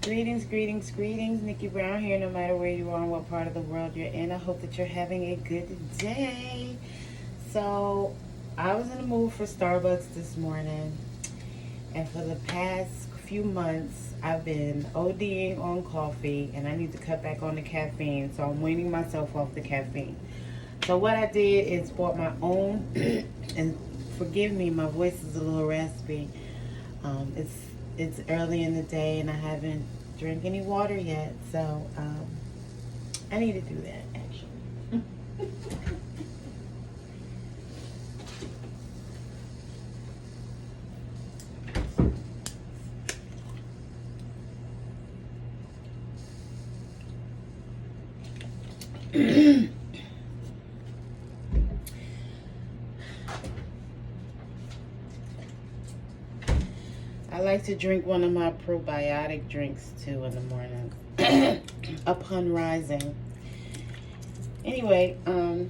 Greetings, greetings, greetings. Nikki Brown here, no matter where you are and what part of the world you're in. I hope that you're having a good day. So, I was in the mood for Starbucks this morning, and for the past few months, I've been ODing on coffee, and I need to cut back on the caffeine, so I'm weaning myself off the caffeine. So, what I did is bought my own, and forgive me, my voice is a little raspy. It's early in the day and I haven't drank any water yet, so I need to do that actually. I like to drink one of my probiotic drinks too in the morning upon rising. Anyway, one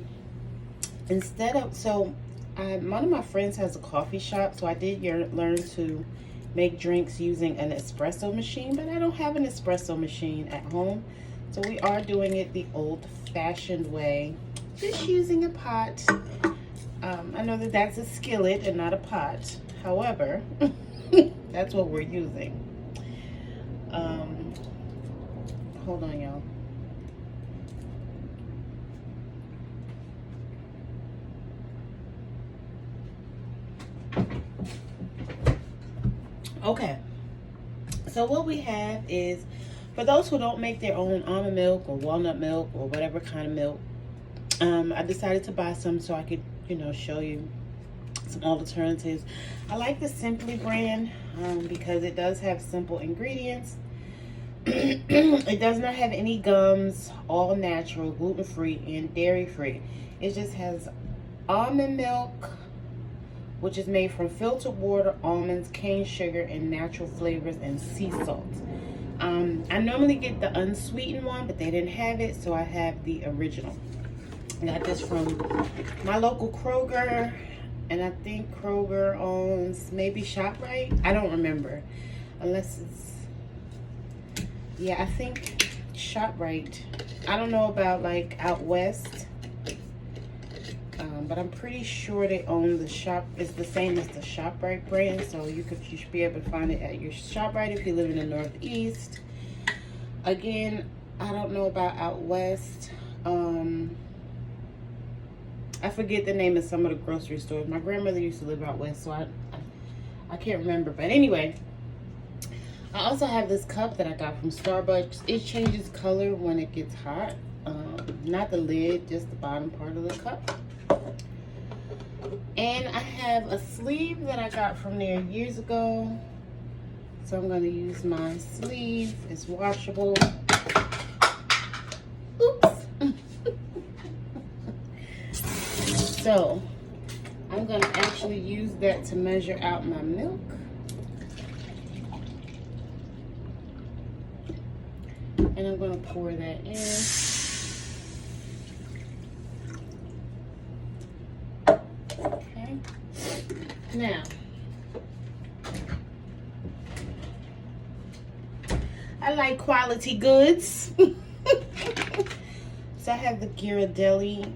of my friends has a coffee shop, so I did learn to make drinks using an espresso machine, but I don't have an espresso machine at home, so we are doing it the old-fashioned way, just using a pot. I know that that's a skillet and not a pot, however. That's what we're using. Hold on, y'all. Okay. So what we have is, for those who don't make their own almond milk or walnut milk or whatever kind of milk, I decided to buy some so I could, show you some alternatives. I like the Simply brand because it does have simple ingredients. It does not have any gums, all natural, gluten-free, and dairy-free. It just has almond milk, which is made from filtered water, almonds, cane sugar, and natural flavors, and sea salt. I normally get the unsweetened one, but they didn't have it, so I have the original. I got this from my local Kroger. And I think Kroger owns maybe ShopRite. I don't remember. Unless it's... Yeah, I think ShopRite. I don't know about like out west. But I'm pretty sure they own the shop. It's the same as the ShopRite brand. So you should be able to find it at your ShopRite if you live in the Northeast. Again, I don't know about out west. I forget the name of some of the grocery stores. My grandmother used to live out west, so I can't remember. But anyway, I also have this cup that I got from Starbucks. It changes color when it gets hot. Not the lid, just the bottom part of the cup. And I have a sleeve that I got from there years ago. So I'm going to use my sleeve. It's washable. Oops. So, I'm going to actually use that to measure out my milk. And I'm going to pour that in. Okay. Now, I like quality goods. So I have the Ghirardelli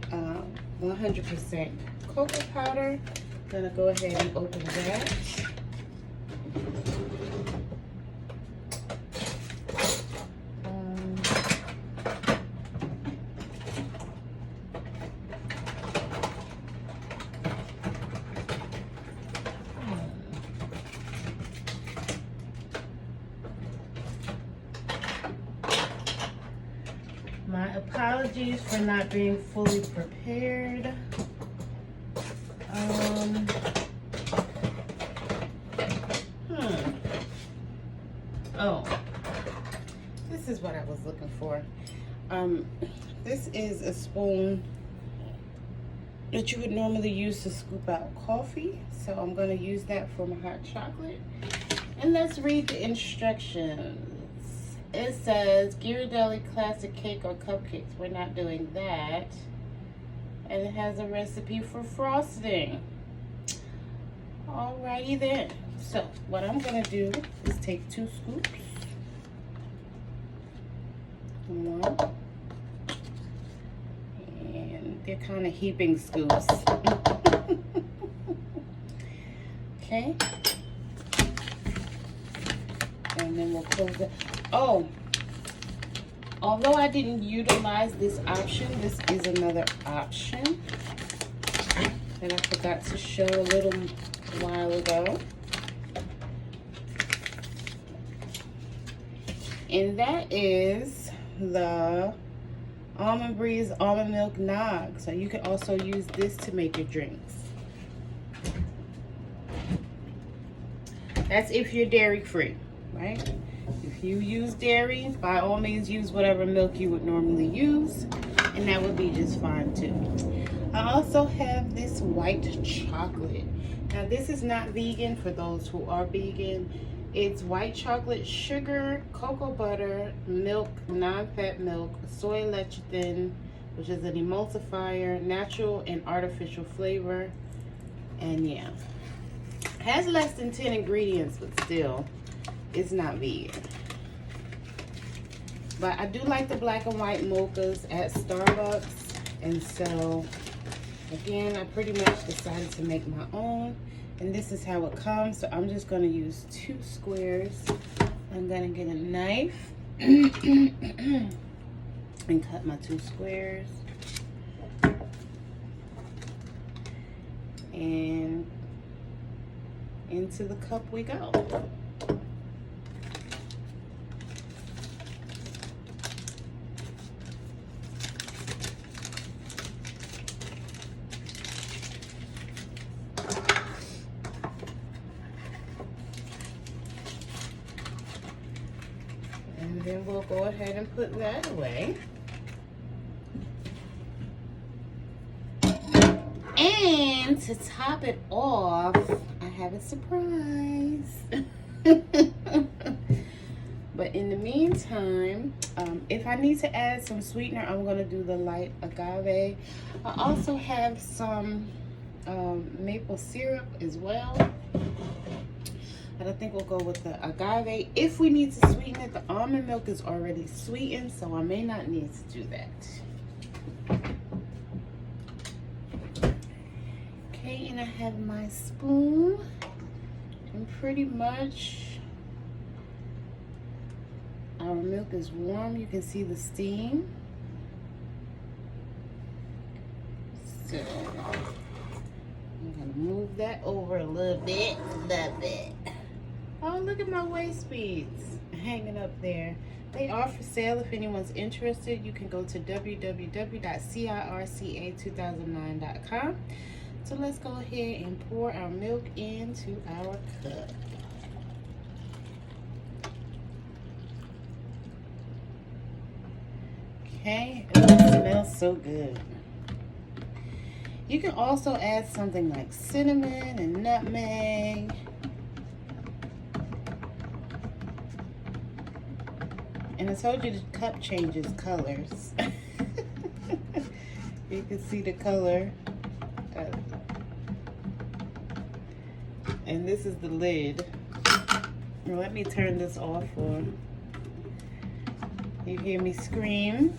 100% cocoa powder. I'm gonna go ahead and open that. My apologies for not being fully prepared. Oh, this is what I was looking for. This is a spoon that you would normally use to scoop out coffee. So I'm going to use that for my hot chocolate. And let's read the instructions. It says Ghirardelli classic cake or cupcakes. We're not doing that. And it has a recipe for frosting. Alrighty then. So what I'm gonna do is take 2 scoops They're kind of heaping scoops. Okay. And then we'll close it. Oh, although I didn't utilize this option, this is another option that I forgot to show a little while ago. And that is the Almond Breeze Almond Milk Nog. So you can also use this to make your drinks. That's if you're dairy free, right? If you use dairy, by all means use whatever milk you would normally use, and that would be just fine too. I also have this white chocolate. Now this is not vegan for those who are vegan. It's white chocolate, sugar, cocoa butter, milk, non-fat milk, soy lecithin, which is an emulsifier, natural and artificial flavor, and yeah. Has less than 10 ingredients, but still, it's not vegan. But I do like the black and white mochas at Starbucks, and so again, I pretty much decided to make my own, and this is how it comes. So I'm just going to use 2 squares. I'm going to get a knife and cut my 2 squares, and into the cup we go. And then we'll go ahead and put that away. And to top it off, I have a surprise. But in the meantime, if I need to add some sweetener, I'm going to do the light agave. I also have some maple syrup as well. But I think we'll go with the agave. If we need to sweeten it, the almond milk is already sweetened, so I may not need to do that. Okay, and I have my spoon. And pretty much our milk is warm. You can see the steam. So I'm gonna move that over a little bit. Oh, look at my waist beads hanging up there. They are for sale. If anyone's interested, you can go to www.circa2009.com. So let's go ahead and pour our milk into our cup. Okay, it smells so good. You can also add something like cinnamon and nutmeg. And I told you the cup changes colors. You can see the color. And this is the lid. Now let me turn this off for you hear me scream.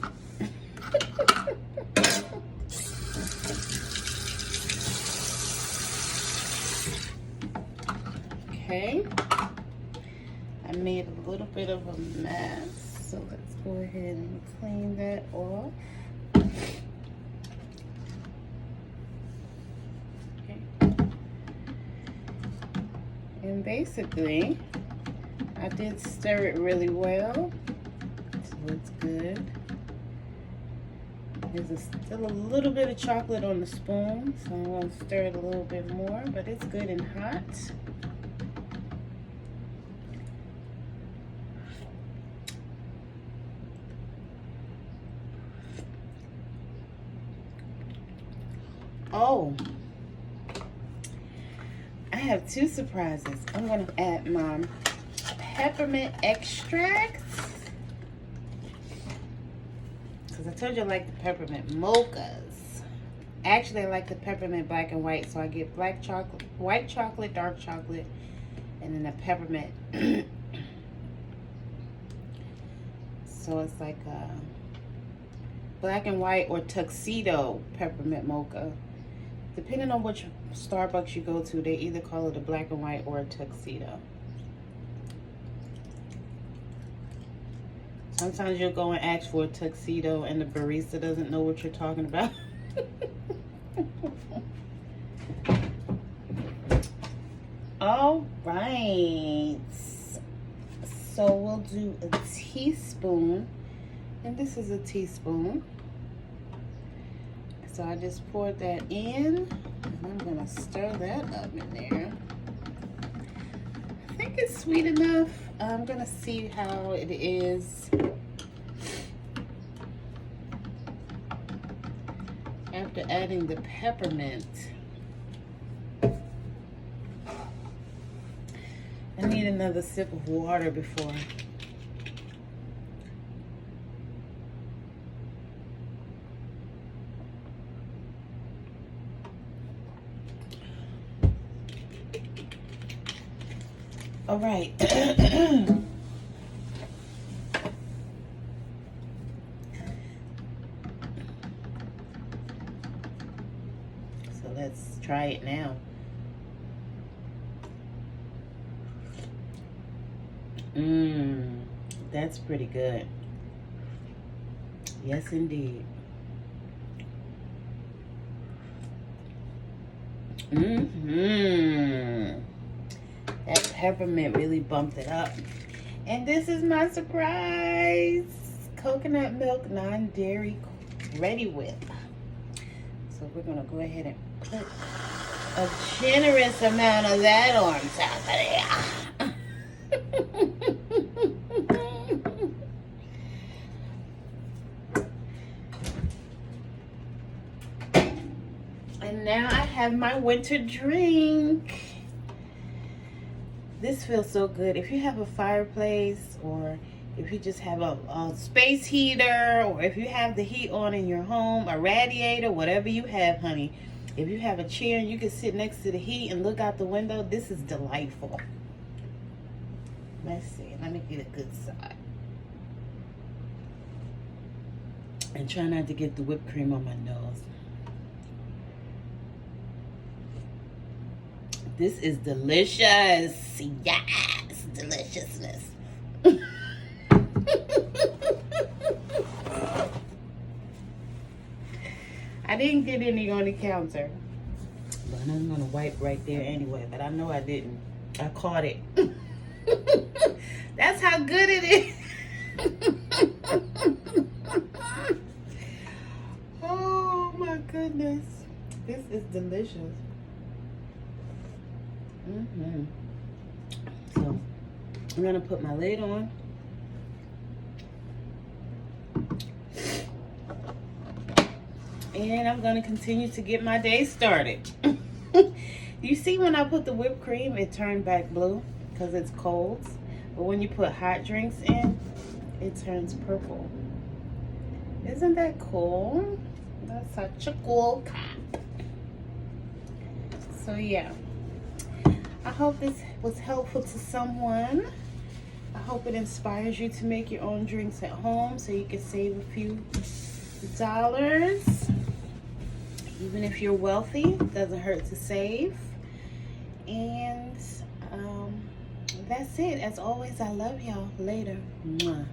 Okay. I made a little bit of a mess, so let's go ahead and clean that off. Okay. And basically, I did stir it really well, so it's good. There's still a little bit of chocolate on the spoon, so I'm going to stir it a little bit more, but it's good and hot. Oh, I have 2 surprises. I'm going to add my peppermint extracts, because I told you I like the peppermint mochas. Actually, I like the peppermint black and white, so I get black chocolate, white chocolate, dark chocolate, and then the peppermint. So it's like a black and white or tuxedo peppermint mocha. Depending on which Starbucks you go to, they either call it a black and white or a tuxedo. Sometimes you'll go and ask for a tuxedo and the barista doesn't know what you're talking about. All right. So we'll do a teaspoon. And this is a teaspoon. So I just poured that in. And I'm going to stir that up in there. I think it's sweet enough. I'm going to see how it is after adding the peppermint. I need another sip of water before. All right. So let's try it now. That's pretty good. Yes, indeed. That peppermint really bumped it up. And this is my surprise. Coconut milk, non-dairy, ready whip. So we're gonna go ahead and put a generous amount of that on top of there. And now I have my winter drink. This feels so good. If you have a fireplace, or if you just have a space heater, or if you have the heat on in your home, a radiator, whatever you have, honey. If you have a chair and you can sit next to the heat and look out the window, this is delightful. Let's see. Let me get a good side. And try not to get the whipped cream on my nose. This is delicious. Yes, deliciousness. I didn't get any on the counter. But I'm going to wipe right there anyway. But I know I didn't. I caught it. That's how good it is. Oh my goodness. This is delicious. So I'm gonna put my lid on. And I'm gonna continue to get my day started. You see, when I put the whipped cream, it turned back blue because it's cold. But when you put hot drinks in, it turns purple. Isn't that cool? That's such a cool cap. So yeah. I hope this was helpful to someone. I hope it inspires you to make your own drinks at home so you can save a few dollars. Even if you're wealthy, it doesn't hurt to save. And that's it. As always, I love y'all. Later. Mwah.